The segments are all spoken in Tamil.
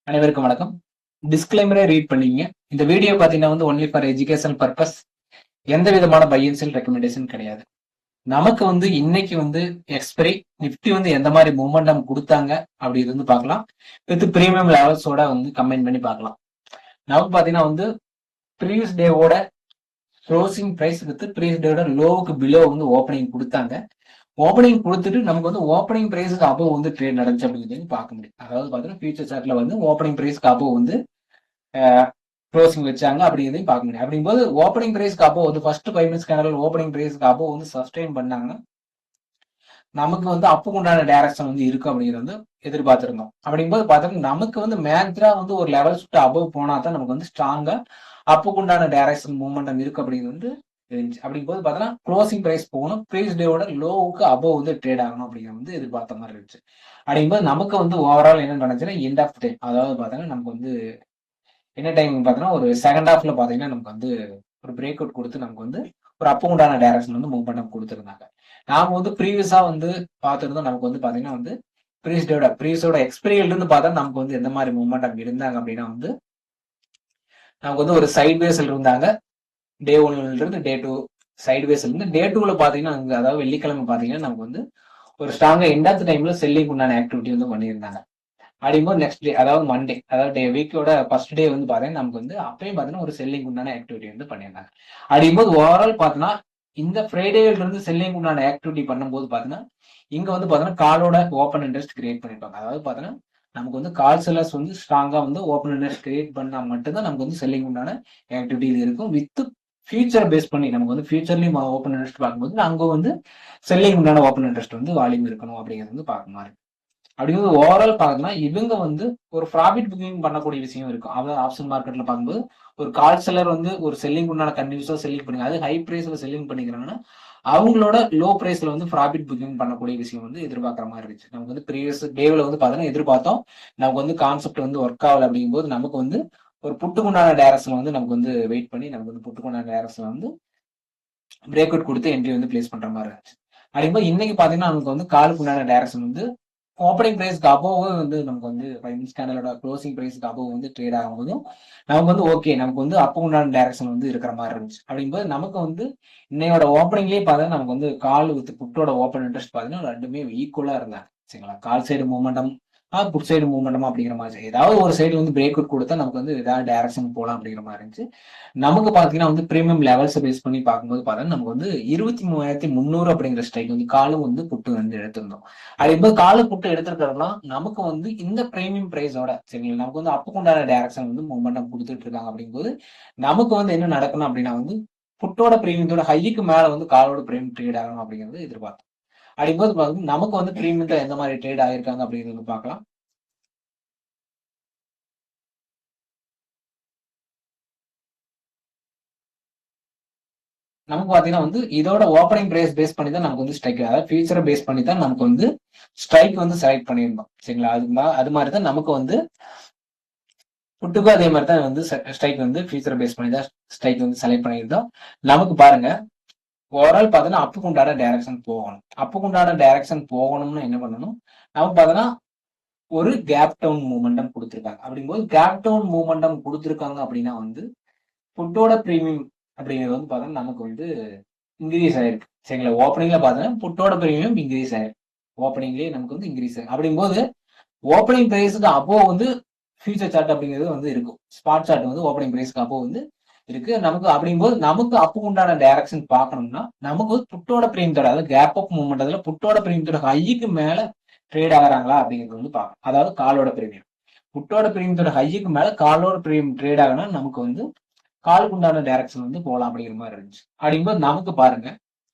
அனைவருக்கும் வணக்கம். டிஸ்க்ளைமரை ரீட் பண்ணீங்க. இந்த வீடியோ பாத்தீங்கன்னா வந்து ஒன்லி ஃபார் எஜுகேஷன் பர்பஸ். எந்த விதமான பை அண்ட் செல் ரெக்கமெண்டேஷன் கிடையாது. நமக்கு வந்து இன்னைக்கு வந்து எக்ஸ்பைரி நிப்டி வந்து எந்த மாதிரி மூமெண்டம் கொடுத்தாங்க அப்படி வந்து பார்க்கலாம். வித் பிரீமியம் லெவல்ஸோட வந்து கம்பைன் பண்ணி பார்க்கலாம். நமக்கு பாத்தீங்கன்னா வந்து ப்ரீவியஸ் டேவோட க்ளோசிங் பிரைஸ் வித் ப்ரீவியஸ் டேவோட லோவுக்கு பிலோ வந்து ஓப்பனிங் கொடுத்தாங்க. ஓப்பனிங் கொடுத்துட்டு நமக்கு வந்து ஓப்பனிங் பிரைஸுக்கு அபோவ் வந்து ட்ரேட் நடந்துச்சு அப்படிங்கிறது பார்க்க முடியும். அதாவது பாத்தீங்கன்னா ஃபியூச்சர் சார்ட்ல வந்து ஓப்பனிங் பிரைஸ்க்கு அபோவ் வந்து க்ளோசிங் வச்சாங்க அப்படிங்கிறதையும் பார்க்க முடியும். அப்படிங்கும்போது ஓப்பனிங் பிரைஸ்க்கு அப்போ வந்து ஃபர்ஸ்ட் 5 மினிட்ஸ் கேனல் ஓப்பனிங் பிரைஸ்க்கு அப்போ வந்து சஸ்டெயின் பண்ணாங்கன்னா நமக்கு வந்து அப்புக்கு உண்டான டைரக்ஷன் வந்து இருக்கு அப்படிங்கிறது வந்து எதிர்பார்த்திருந்தோம். அப்படிங்கும்போது பார்த்தோம்னா நமக்கு வந்து மேக்ரா வந்து ஒரு லெவல் சுட்டு அபவ் போனா தான் நமக்கு வந்து ஸ்ட்ராங்கா அப்புக்கு உண்டான டைரக்ஷன் மூவ்மெண்டம் இருக்கு அப்படிங்கிறது வந்து இருந்துச்சு. அப்படிங்கும்போது பார்த்தோன்னா க்ளோசிங் பிரைஸ் போகணும், ப்ரீவியஸ் டேவோட லோவுக்கு அபவ் வந்து ட்ரேட் ஆகணும் அப்படிங்கிறது வந்து எதிர்பார்த்த மாதிரி இருந்துச்சு. அப்படிங்கும்போது நமக்கு வந்து ஓவரால் என்ன நடந்துச்சுன்னா எண்ட் ஆஃப் டைம், அதாவது பார்த்தோன்னா நமக்கு வந்து என்ன டைம் பார்த்தீங்கன்னா ஒரு செகண்ட் ஹாஃப்ல பார்த்தீங்கன்னா நமக்கு வந்து ஒரு பிரேக் அவுட் கொடுத்து நமக்கு வந்து ஒரு அப் உண்டான டைரக்ஷன் வந்து மூவ் பண்ண கொடுத்துருந்தாங்க. நாம வந்து ப்ரீவியஸா வந்து பார்த்துருந்தோம். நமக்கு வந்து பாத்தீங்கன்னா வந்து ப்ரீவியஸோட எக்ஸ்பீரியல் இருந்து பார்த்தா நமக்கு வந்து எந்த மாதிரி மூவ்மெண்ட் இருந்தாங்க அப்படின்னா வந்து நமக்கு வந்து ஒரு சைட் வேஸ்ல இருந்தாங்க. டே 1 இருந்து டே 2 சைட் வேஸ்ல இருந்து டே 2ல பாத்தீங்கன்னா அதாவது வெள்ளிக்கிழமை பாத்தீங்கன்னா நமக்கு வந்து ஒரு ஸ்ட்ராங்கா எண்ட் ஆஃப் டைம்ல செல்லிங் உண்டான ஆக்டிவிட்டி வந்து பண்ணியிருந்தாங்க. அப்படிங்கும்போது நெக்ஸ்ட் டே அதாவது மண்டே அதாவது வீக்கோட ஃபர்ஸ்ட் டே வந்து பாத்தீங்கன்னா நமக்கு வந்து அப்பயும் பாத்தீங்கன்னா ஒரு செல்லிங் உண்டான ஆக்டிவிட்டி வந்து பண்ணியிருந்தாங்க. அப்படிங்கும்போது ஓவரால் பாத்தீங்கன்னா இந்த ஃப்ரைடேல இருந்து செல்லிங் உண்டான ஆக்டிவிட்டி பண்ணும்போது பாத்தீங்கன்னா இங்க வந்து பாத்தீங்கன்னா காலோட ஓப்பன் இன்ட்ரெஸ்ட் கிரியேட் பண்ணிருப்பாங்க. அதாவது பாத்தீங்கன்னா நமக்கு வந்து கால் செல்லர்ஸ் வந்து ஸ்ட்ராங்கா வந்து ஓப்பன் இன்ட்ரெஸ்ட் கிரியேட் பண்ணா மட்டும்தான் நமக்கு வந்து செல்லிங் உண்டான ஆக்டிவிட்டி இருக்கும். வித் ஃபியூச்சர் பேஸ் பண்ணி நமக்கு வந்து ஃபியூச்சர்லயும் ஓப்பன் இன்ட்ரெஸ்ட் பார்க்கும்போது அங்க வந்து செல்லிங் உண்டான ஓப்பன் இன்ட்ரெஸ்ட் வந்து வால்யூம் இருக்கணும் அப்படிங்கிறது வந்து பார்க்க மாதிரி. அப்படிங்கிறது ஓவரால் பார்த்தோம்னா இவங்க வந்து ஒரு ப்ராஃபிட் புக்கிங் பண்ணக்கூடிய விஷயம் இருக்கும். அதாவது ஆப்ஷன் மார்க்கெட்ல பார்க்கும்போது ஒரு கால் செல்லர் வந்து ஒரு செல்லிங் உண்டான கண்டினியூஸா செல்லிங் பண்ணுங்க, அது ஹை பிரைஸ்ல செல்லிங் பண்ணிக்கிறாங்கன்னா அவங்களோட லோ பிரைஸ்ல வந்து ப்ராஃபிட் புக்கிங் பண்ணக்கூடிய விஷயம் வந்து எதிர்பார்க்குற மாதிரி இருந்துச்சு. நமக்கு வந்து ப்ரீவியஸ் டேவில் வந்து பார்த்தோன்னா எதிர்பார்த்தோம், நமக்கு வந்து கான்செப்ட் வந்து ஒர்க் ஆகல. அப்படிங்கும்போது நமக்கு வந்து ஒரு புட்டுக்குண்டான டைரக்ஷன் வந்து நமக்கு வந்து வெயிட் பண்ணி நமக்கு வந்து புட்டுக்குண்டான டைரக்ஷன் வந்து பிரேக் அவுட் கொடுத்து என்ட்ரி வந்து பிளேஸ் பண்ற மாதிரி இருந்துச்சு. அப்படிங்கும்போது இன்னைக்கு பாத்தீங்கன்னா நமக்கு வந்து காலுக்கு உண்டான டைரக்ஷன் வந்து ஓப்பனிங் பிரைஸ்க்கு அபோவ் வந்து நமக்கு வந்து 5 மினிட்ஸ் கேண்டலோட க்ளோசிங் பிரைஸ்க்கு அபோவ் வந்து ட்ரேட் ஆகும்போதும் நமக்கு வந்து ஓகே நமக்கு வந்து அப்போ உண்டான டைரக்ஷன் வந்து இருக்கிற மாதிரி இருந்துச்சு. அப்படிங்கும்போது நமக்கு வந்து இன்னையோட ஓப்பனிங்லேயே பார்த்தா நமக்கு வந்து கால் வித் புட்டோட ஓப்பன் இன்ட்ரெஸ்ட் பார்த்தீங்கன்னா ரெண்டுமே ஈக்குவலா இருந்தாங்க. சரிங்களா, call side momentum put side momentum அப்படிங்கிற மாதிரி ஏதாவது ஒரு சைடு வந்து பிரேக் அவுட் கொடுத்தா நமக்கு வந்து ஏதாவது டைரக்ஷன் போகலாம் அப்படிங்கிற மாதிரி இருந்துச்சு. நமக்கு பாத்தீங்கன்னா வந்து பிரீமியம் லெவல்ஸ் பேஸ் பண்ணி பார்க்கும்போது பார்த்தா நமக்கு வந்து 23,300 அப்படிங்கிற ஸ்ட்ரைக் வந்து காலும் வந்து புட்டு வந்து எடுத்திருந்தோம். அது கால புட்டு எடுத்திருக்கிறோம்னா நமக்கு வந்து இந்த பிரீமியம் பிரைஸோட சரிங்களா நமக்கு வந்து அப்புக்குண்டான டைரக்ஷன் வந்து மூவ்மெண்ட் கொடுத்துட்டு இருக்காங்க. அப்படிங்கும்போது நமக்கு வந்து என்ன நடக்கணும் அப்படின்னா வந்து புட்டோட பிரீமியத்தோட ஹைக்கு மேல வந்து காலோட பிரீமியம் ட்ரேட் ஆகணும் அப்படிங்கிறது எதிர்பார்த்தோம். அப்படிங்கும்போது நமக்கு வந்து பிரீமியத்துல எந்த மாதிரி ட்ரேட் ஆகிருக்காங்க அப்படிங்கிறது பார்க்கலாம். நமக்கு பாத்தீங்கன்னா வந்து இதோட ஓப்பனிங் பிரைஸ் பேஸ் பண்ணி தான் நமக்கு வந்து ஸ்ட்ரைக், அதாவது ஃபியூச்சரை பேஸ் பண்ணி தான் நமக்கு வந்து ஸ்ட்ரைக் வந்து செலக்ட் பண்ணியிருந்தோம். சரிங்களா, அது மாதிரி தான் நமக்கு வந்து புட்டுக்கும் அதே மாதிரி தான் வந்து ஸ்ட்ரைக் வந்து ஃபியூச்சரை பேஸ் பண்ணி தான் ஸ்ட்ரைக் வந்து செலக்ட் பண்ணியிருந்தோம். நமக்கு பாருங்க ஓவரால் பார்த்தீங்கன்னா அப்புக்கு உண்டான டைரக்ஷன் போகணும். அப்புக்கு உண்டான டைரக்ஷன் போகணும்னு என்ன பண்ணணும், நமக்கு பார்த்தீங்கன்னா ஒரு கேப் டவுன் மூவ்மெண்டம் கொடுத்துருக்காங்க. அப்படிங்கும்போது கேப் டவுன் மூவ்மெண்டம் கொடுத்துருக்காங்க அப்படின்னா வந்து புட்டோட பிரீமியம் அப்படிங்கிறது வந்து பார்த்தோம்னா நமக்கு வந்து இன்க்ரீஸ் ஆயிருக்கு. சரிங்களா, ஓப்பனிங்ல பார்த்தோன்னா புட்டோட பிரீமியம் இன்க்ரீஸ் ஆயிருக்கு. ஓப்பனிங்லேயே நமக்கு வந்து இன்க்ரீஸ் ஆயிருக்கு. அப்படிங்கும்போது ஓப்பனிங் பிரைஸுக்கு அப்போ வந்து ஃபியூச்சர் சார்ட் அப்படிங்கிறது வந்து இருக்கும். ஸ்பாட் சார்ட் வந்து ஓப்பனிங் பிரைஸ்க்கு அப்போ வந்து இருக்கு. நமக்கு அப்படிங்கும்போது நமக்கு அப்பு உண்டான டைரக்ஷன் பார்க்கணும்னா நமக்கு வந்து புட்டோட பிரீமியத்தோட அதாவது கேப் அப் மூவ்மெண்ட் அதுல புட்டோட பிரீமியத்தோட ஹைக்கு மேல ட்ரேட் ஆகுறாங்களா அப்படிங்கிறது வந்து பார்க்கணும். அதாவது காலோட பிரீமியம் புட்டோட பிரீமியத்தோட ஹைக்கு மேல காலோட பிரீமியம் ட்ரேட் ஆகணும்னா நமக்கு வந்து காலுக்கு உண்டான டைரக்ஷன் வந்து போகலாம் அப்படிங்கிற மாதிரி இருந்துச்சு. அப்படிங்கும்போது நமக்கு பாருங்க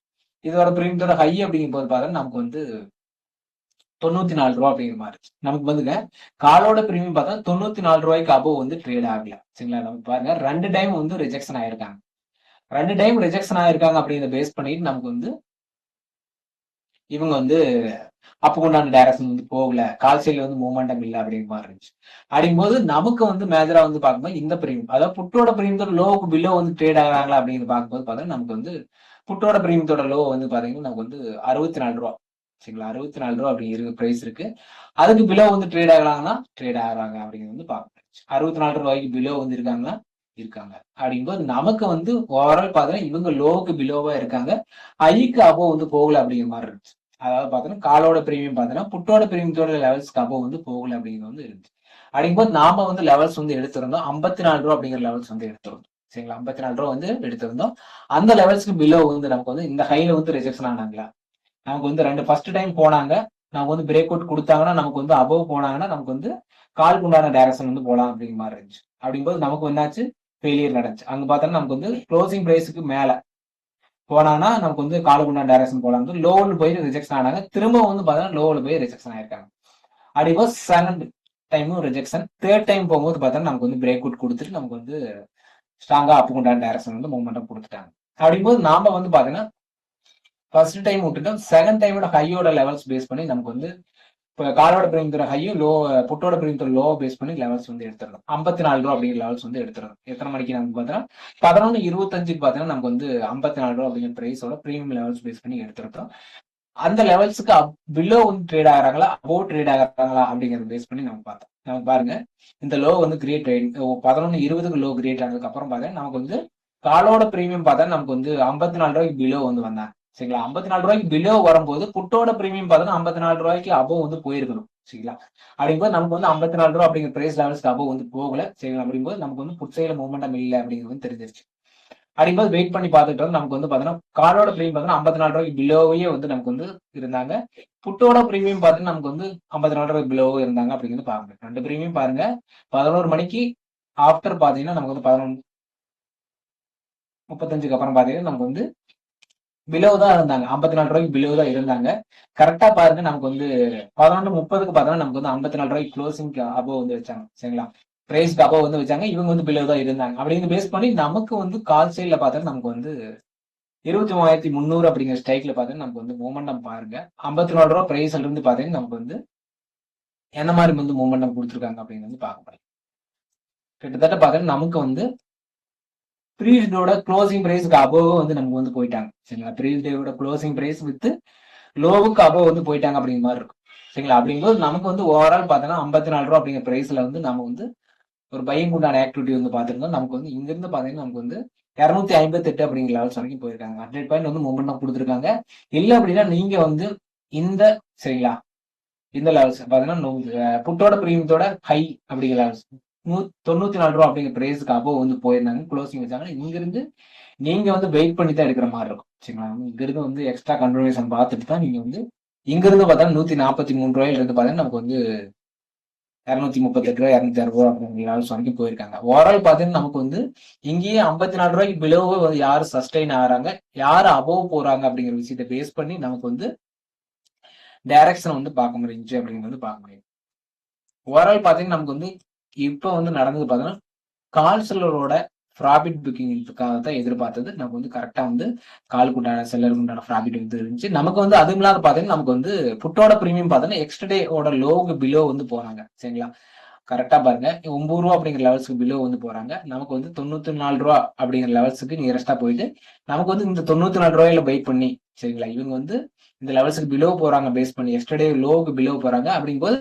இதோட பிரீமியத்தோட ஹை அப்படிங்கும் போது பாருங்க நமக்கு வந்து 94 ரூபா அப்படிங்கிற மாதிரி நமக்கு வந்துங்க காலோட பிரீமியம் பார்த்தா 94 ரூபாய்க்கு அபோவ் வந்து ட்ரேட் ஆகல. சரிங்களா, நமக்கு பாருங்க 2 டைம் வந்து ரிஜெக்ஷன் ஆயிருக்காங்க. 2 டைம் ரிஜெக்ஷன் ஆயிருக்காங்க அப்படிங்கிற பேஸ் பண்ணிட்டு நமக்கு வந்து இவங்க வந்து அப்போ உண்டான டைரக்ஷன் வந்து போகல, கால் சைட்ல வந்து மூவ்மெண்டம் இல்லை அப்படிங்கிற மாதிரி இருந்துச்சு. அப்படிங்கும்போது நமக்கு வந்து மேஜரா வந்து பார்க்கும்போது இந்த பிரீமியம் அதாவது புட்டோட பிரீமியத்தோட லோவுக்கு பிலோ வந்து ட்ரேட் ஆகிறாங்களா அப்படிங்கிறது பார்க்கும்போது பார்த்தா நமக்கு வந்து புட்டோட பிரீமியத்தோட லோ வந்து பாத்தீங்கன்னா நமக்கு வந்து 64 ரூபா. சரிங்களா. 64 ரூபா அப்படி இருக்கு பிரைஸ் இருக்கு. அதுக்கு பிலோ வந்து ட்ரேட் ஆகலாங்கன்னா ட்ரேட் ஆகிறாங்க அப்படிங்கிறது வந்து பார்க்க முடியும். 64 ரூபாய்க்கு பிலோ வந்து இருக்காங்கன்னா இருக்காங்க. அப்படிங்கும்போது நமக்கு வந்து ஓவரால் பார்த்தீங்கன்னா இவங்க லோவுக்கு பிலோவா இருக்காங்க, ஹைக்கு அபோவ் வந்து போகல அப்படிங்கிற மாதிரி இருந்துச்சு. அதாவது பார்த்தீங்கன்னா காலோட பிரீமியம் பார்த்தீங்கன்னா புட்டோட பிரீமியத்தோட லெவல்ஸ்க்கு அபோவ் வந்து போகல அப்படிங்கிறது வந்து இருந்துச்சு. அப்படிங்கும்போது நாம வந்து லெவல்ஸ் வந்து எடுத்திருந்தோம் 54 ரூபா அப்படிங்கிற லெவல்ஸ் வந்து எடுத்திருந்தோம். சரிங்களா. 54 ரூபா வந்து எடுத்திருந்தோம். அந்த லெவல்ஸ்க்கு பிலோ வந்து நமக்கு வந்து இந்த ஹைல வந்து ரிஜெக்ஷன் ஆனாங்களா, நமக்கு வந்து ரெண்டு ஃபர்ஸ்ட் டைம் போனாங்க, நமக்கு வந்து பிரேக் அவுட் கொடுத்தாங்கன்னா நமக்கு வந்து அபோவ் போனாங்கன்னா நமக்கு வந்து காலுக்கு உண்டான டைரக்ஷன் வந்து போலாம் அப்படிங்கிற மாதிரி இருந்துச்சு. அப்படிங்கும்போது நமக்கு என்னாச்சு, ஃபெயிலியர் நடந்துச்சு. அங்க பார்த்தோன்னா நமக்கு வந்து க்ளோசிங் பிரைஸுக்கு மேல போனாங்கன்னா நமக்கு வந்து காலுக்கு உண்டான டைரக்ஷன் போலாம், லோவில் போய் ரிஜெக்ஷன் ஆனாங்க. திரும்ப வந்து பார்த்தோன்னா லோவில் போய் ரிஜெக்ஷன் ஆயிருக்காங்க. அப்படிங்கும்போது செகண்ட் டைமும் ரிஜெக்ஷன், தேர்ட் டைம் போகும்போது பார்த்தோன்னா நமக்கு வந்து பிரேக் அவுட் கொடுத்துட்டு நமக்கு வந்து ஸ்ட்ராங்கா அப்புக்கு உண்டான டைரக்ஷன் வந்து மூவ்மெண்ட்டும் கொடுத்துட்டாங்க. அப்படிங்கும்போது நாம வந்து பாத்தீங்கன்னா ஃபர்ஸ்ட் டைம் விட்டுட்டோம், செகண்ட் டைமோட ஹையோட லெவல்ஸ் பேஸ் பண்ணி நமக்கு வந்து இப்போ காலோட பிரீமியத்தோட ஹையும் லோ, புட்டோட பிரீமியத்தோட லோ பேஸ் பண்ணி லெவல்ஸ் வந்து எடுத்துருந்தோம். 54 ரூபா அப்படிங்கிற லெவல்ஸ் வந்து எடுத்துருந்தோம். எத்தனை மணிக்கு நமக்கு பார்த்தீங்கன்னா 11:25க்கு பார்த்தீங்கன்னா நமக்கு வந்து 54 ரூபா அப்படிங்கிற பிரைஸோட பிரீமியம் லெவல்ஸ் பேஸ் பண்ணி எடுத்துருந்தோம். அந்த லெவல்ஸுக்கு பிலோ வந்து ட்ரேட் ஆகிறாங்களா அபோவ் ட்ரேட் ஆகிறாங்களா அப்படிங்கறத பேஸ் பண்ணி நம்ம பார்த்தோம். நமக்கு பாருங்க இந்த லோ வந்து கிரியேட் 11:20க்கு லோ கிரியேட் ஆனதுக்கு அப்புறம் பார்த்தா நமக்கு வந்து காலோட பிரீமியம் பார்த்தா நமக்கு வந்து 54 ரூபாய்க்கு பிலோ வந்து வந்தாங்க. சரிங்களா. 54 ரூபாய்க்கு பிலோ வரும்போது புட்டோட பிரீமியம் பார்த்தா 54 ரூபாய்க்கு அபோவ் வந்து போயிருக்கணும். சரிங்களா. அப்படிங்கும்போது நமக்கு வந்து 54 ரூபா அப்படிங்கிற பிரைஸ் லெவல்ஸ்க்கு அபோவ் வந்து போகல. சரிங்களா. அப்படிங்கும்போது நமக்கு வந்து புட் சைடுல மூவ்மெண்டம் இல்லை அப்படிங்கிறது தெரிஞ்சிருச்சு. அப்படிங்கும்போது வெயிட் பண்ணி பார்த்துட்டு வந்து நமக்கு வந்து பார்த்தீங்கன்னா காலோட பிரீமியம் பார்த்தீங்கன்னா 54 ரூபாய்க்கு பிலோவே வந்து நமக்கு வந்து இருந்தாங்க. புட்டோட பிரீமியம் பார்த்தீங்கன்னா நமக்கு வந்து 54 ரூபாய்க்கு பிலோவே இருந்தாங்க அப்படிங்கிறது பாருங்க. ரெண்டு பிரீமியம் பாருங்க. 11 மணிக்கு ஆஃப்டர் பார்த்தீங்கன்னா நமக்கு வந்து 11:35க்கு அப்புறம் பார்த்தீங்கன்னா நமக்கு வந்து பிலோ தான் இருந்தாங்க. 54 ரூபாய்க்கு பிலோ தான் இருந்தாங்க. கரெக்டா பாருங்க நமக்கு வந்து 11:30க்கு பார்த்தோம்னா நமக்கு வந்து 54 ரூபாய்க்கு க்ளோசிங் அபோவ் வந்து வச்சாங்க. சரிங்களா. பிரைஸ்க்கு அபோவ் வந்து வச்சாங்க. இவங்க வந்து பிலோ தான் இருந்தாங்க. அப்படிங்கிற பேஸ் பண்ணி நமக்கு வந்து கால் சைட்ல பார்த்தா நமக்கு வந்து 23,300 அப்படிங்கிற ஸ்ட்ரைக்ல பார்த்தீங்கன்னா நமக்கு வந்து மூமெண்டம் பாருங்க. 54 ரூபா பிரைஸ்ல இருந்து பார்த்தீங்கன்னா நமக்கு வந்து எந்த மாதிரி வந்து மூமெண்டம் கொடுத்துருக்காங்க அப்படின்னு வந்து பார்க்க முடியும். கிட்டத்தட்ட பார்த்தீங்கன்னா நமக்கு வந்து ப்ரீவியஸ் க்ளோசிங் பிரைஸ்க்கு அபோவ் வந்து நமக்கு வந்து போயிட்டாங்க. சரிங்களா. ப்ரீவியஸ் டேவோட க்ளோசிங் பிரைஸ் வித் லோவுக்கு அபோவ் வந்து போயிட்டாங்க அப்படிங்கிற மாதிரி இருக்கும். சரிங்களா. அப்படிங்கும்போது நமக்கு வந்து ஓவரால் பார்த்தோன்னா 54 ரூபா அப்படிங்கிற பிரைஸ்ல வந்து நம்ம வந்து ஒரு பையிங் உண்டான ஆக்டிவிட்டி வந்து பார்த்துருந்தோம். நமக்கு வந்து இங்க இருந்து பார்த்தீங்கன்னா நமக்கு வந்து 258 அப்படிங்கிற லெவல்ஸ் வரைக்கும் போயிருக்காங்க. 100 பாயிண்ட் வந்து மூவ்மெண்ட் கொடுத்துருக்காங்க. இல்ல அப்படின்னா நீங்க வந்து இந்த சரிங்களா இந்த லெவல்ஸ் பாத்தீங்கன்னா புட்டோட பிரீமியத்தோட ஹை அப்படிங்கிற லெவல்ஸ் 94 ரூபா அப்படிங்கிற பிரைஸ்க்கு அபோவ் வந்து போயிருந்தாங்க, க்ளோசிங் வச்சாங்க. இங்க இருந்து நீங்க வந்து வெயிட் பண்ணி தான் எடுக்கிற மாதிரி இருக்கும். சரிங்களா. இங்க இருந்து வந்து எக்ஸ்ட்ரா கன்ஃபர்மேஷன் பார்த்துட்டு தான் நீங்க வந்து இங்க இருந்து பார்த்தா 143 ரூபாயில இருந்து பார்த்தீங்கன்னா நமக்கு வந்து 238 ரூபாய் 206 ரூபா அப்படிங்கிற லெவல்ஸ் வரைக்கும் போயிருக்காங்க. ஓவரால் பாத்தீங்கன்னா நமக்கு வந்து இங்கேயே 54 ரூபாய்க்கு பிலோவே வந்து யாரு சஸ்டைன் ஆகிறாங்க, யாரு அபோவ் போறாங்க அப்படிங்கிற விஷயத்தை பேஸ் பண்ணி நமக்கு வந்து டைரக்ஷன் வந்து பார்க்க முடிஞ்சு அப்படிங்கிறது வந்து பார்க்க முடியும். ஓவரால் பாத்தீங்கன்னா நமக்கு வந்து இப்ப வந்து நடந்தது பாத்தீங்கன்னா கால் செல்லரோட ப்ராஃபிட் புக்கிங்காக தான் எதிர்பார்த்தது. நமக்கு வந்து கரெக்டா வந்து காலுக்கு உண்டான செல்லருக்கு உண்டான ப்ராஃபிட் வந்து இருந்துச்சு. நமக்கு வந்து அதுவும் இல்லாத பாத்தீங்கன்னா நமக்கு வந்து புட்டோட பிரீமியம் பாத்தீங்கன்னா எக்ஸ்டர்டேவோட லோவுக்கு பிலோ வந்து போறாங்க. சரிங்களா. கரெக்டா பாருங்க 9 ரூபா அப்படிங்கிற லெவல்ஸ்க்கு பிலோ வந்து போறாங்க. நமக்கு வந்து 94 ரூபா அப்படிங்கிற லெவல்ஸுக்கு நியரஸ்டா போயிட்டு நமக்கு வந்து இந்த 94 ரூபாயில பை பண்ணி சரிங்களா இவங்க வந்து இந்த லெவல்ஸுக்கு பிலோ போறாங்க பேஸ் பண்ணி எஸ்டர்டே லோவுக்கு பிலோ போறாங்க. அப்படிங்கும்போது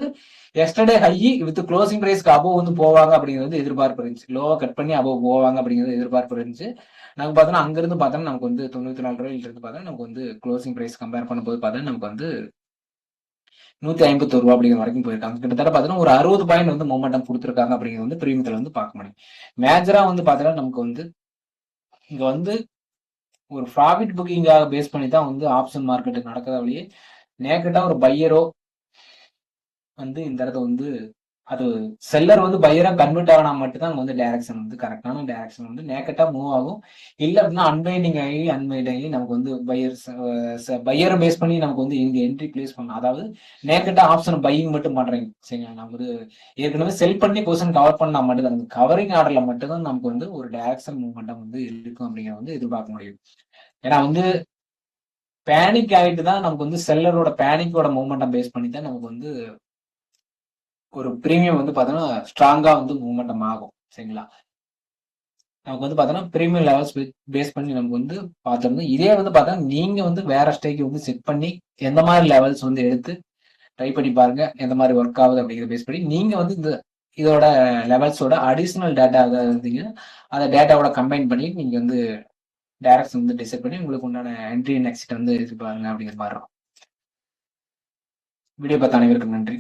எஸ்டர்டே ஹை வித் க்ளோசிங் பிரைஸ்க்கு அபோவ் வந்து போவாங்க அப்படிங்கிறது எதிர்பார்ப்பு இருந்துச்சு. லோவை கட் பண்ணி அபோவ் போவாங்க அப்படிங்கிறது எதிர்பார்ப்பு இருந்துச்சு. நமக்கு பார்த்தோன்னா அங்கிருந்து பார்த்தோன்னா நமக்கு வந்து 94 ரூபாயில இருந்து பார்த்தா நமக்கு வந்து க்ளோசிங் பிரைஸ் கம்பேர் பண்ணும்போது பார்த்தா நமக்கு வந்து 151 ரூபா அப்படிங்கிற வரைக்கும் போயிருக்காங்க. கிட்டத்தட்ட பார்த்தீங்கன்னா ஒரு 60 பாயிண்ட் வந்து மொமெண்டம் கொடுத்துருக்காங்க அப்படிங்கிறது வந்து பிரீமியத்துல வந்து பார்க்க முடியும். மேஜரா வந்து பார்த்தீங்கன்னா நமக்கு வந்து இங்க வந்து ஒரு ப்ராஃபிட் புக்கிங்காக பேஸ் பண்ணி தான் வந்து ஆப்ஷன் மார்க்கெட் நடக்கிறத வழியே நேக்கட்டா ஒரு பையரோ வந்து இந்த இடத்த வந்து அது செல்லர் வந்து பையரா கன்வெர்ட் ஆகினா மட்டும்தான் வந்து டைரக்ஷன் வந்து கரெக்டான டைரக்ஷன் வந்து நேக்கட்டா மூவ் ஆகும். இல்ல அப்படின்னா அன்வைண்டிங் ஆகி நமக்கு வந்து பையரை பேஸ் பண்ணி நமக்கு வந்து இங்க என்ட்ரி பிளேஸ் பண்ணலாம். அதாவது நேக்கட்டா ஆப்ஷன் பையிங் மட்டும் பண்றீங்க. சரிங்களா. நம்ம வந்து ஏற்கனவே செல் பண்ணி பொசிஷன் கவர் பண்ணா மட்டும்தான் அந்த கவரிங் ஆர்டர்ல மட்டும்தான் நமக்கு வந்து ஒரு டைரக்ஷன் மூவ்மெண்டம் வந்து இருக்கும் அப்படிங்கிற வந்து எதிர்பார்க்க முடியும். ஏன்னா வந்து பேனிக் ஆகிட்டு தான் நமக்கு வந்து செல்லரோட பேனிக்கோட மூவ்மெண்டம் பேஸ் பண்ணி தான் நமக்கு வந்து ஒரு பிரீமியம் வந்து பார்த்தோன்னா ஸ்ட்ராங்கா வந்து மூவ்மெண்டம் ஆகும். சரிங்களா. நமக்கு வந்து பார்த்தோன்னா பிரீமியம் லெவல்ஸ் பேஸ் பண்ணி நமக்கு வந்து பார்த்துருந்தோம். இதே வந்து பார்த்தா நீங்க வந்து வேற ஸ்டேக்கு வந்து செட் பண்ணி எந்த மாதிரி லெவல்ஸ் வந்து எடுத்து ட்ரை பண்ணி பாருங்க. எந்த மாதிரி ஒர்க் ஆகுது அப்படிங்கிறத பேஸ் பண்ணி நீங்க வந்து இதோட லெவல்ஸோட அடிஷனல் டேட்டா ஏதாவது இருந்தீங்கன்னா அந்த டேட்டாவோட கம்பைன் பண்ணி நீங்க வந்து டைரக்ஷன் வந்து டிசைட் பண்ணி உங்களுக்கு உண்டான என்ட்ரி அண்ட் எக்ஸிட் வந்து இது பாருங்க அப்படிங்கிற மாதிரி இருக்கும். வீடியோ பார்த்த அனைவருக்கும் நன்றி.